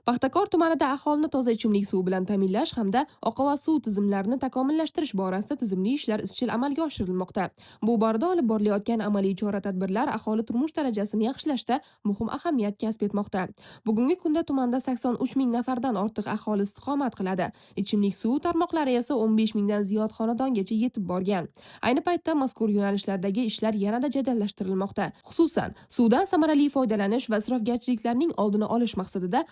Paxtakor tumanida aholini toza ichimlik suvi bilan ta'minlash hamda oqova suv tizimlarini takomillashtirish borasida tizimli ishlar izchil amalga oshirilmoqda. Bu borada olib borilayotgan amaliy chora-tadbirlar aholi turmush darajasini yaxshilashda muhim ahamiyat kasb etmoqda. Bugungi kunda tumanda 83 ming nafardan ortiq aholi istiqomat qiladi. Ichimlik suvi tarmoqlari esa 15 mingdan ziyod xonadongacha yetib borgan. Ayni paytda mazkur yo'nalishlardagi ishlar yanada jadallashtirilmoqda. Xususan, suvdan samarali foydalanish va isrofgarchiliklarning oldini olish maqsadida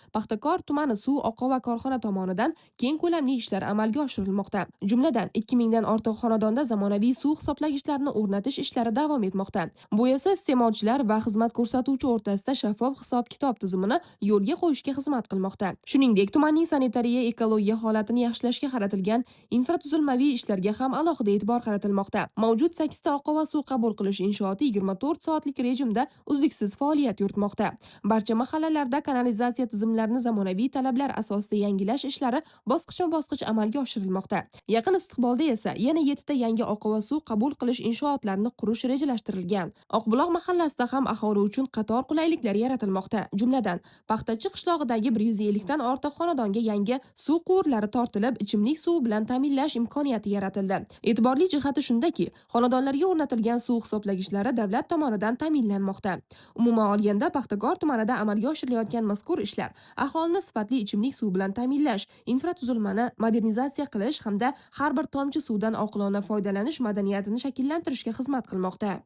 Paxtakor tumani suv oqova korxona tomonidan keng ko'lamli ishlar amalga oshirilmoqda. Jumladan 2000 dan ortiq xonadonda zamonaviy suv hisoblagichlarini o'rnatish ishlari davom etmoqda. Bu esa iste'molchilar va xizmat ko'rsatuvchi o'rtasida shaffof hisob-kitob tizimini yo'lga qo'yishga xizmat qilmoqda. Shuningdek, tumanning sanitariya ekologiya holatini yaxshilashga qaratilgan infratuzilmaviy ishlarga ham alohida e'tibor qaratilmoqda. Mavjud 8 ta oqova suv qabul qilish inshooti 24 soatlik rejimda uzluksiz faoliyat yuritmoqda. Barcha mahallalarda kanalizatsiya tizimlarini zamonaviy talablar asosida yangilash ishlari bosqichma-bosqich amalga oshirilmoqda. Yaqin istiqbolda esa yana 7 ta yangi oqova suv qabul qilish inshootlarini qurish rejalashtirilgan. Oqbuloq mahallasida ham aholi uchun qator qulayliklar yaratilmoqda. Jumladan, Paxtachi qishlog'idagi 150 dan ortiq xonadonga yangi suv quvurlari tortilib, ichimlik suvi bilan ta'minlash imkoniyati yaratildi. E'tiborli jihati shundaki, xonadonlarga o'rnatilgan suv hisoblagichlari davlat tomonidan ta'minlanmoqda. Umuman olganda, Paxtakor tumanida amalga oshirilayotgan mazkur ishlar aholini sifatli ichimlik suvi bilan ta'minlash, infratuzilmani modernizatsiya qilish hamda har bir tomchi suvdan oqilona foydalanish madaniyatini shakllantirishga xizmat qilmoqda.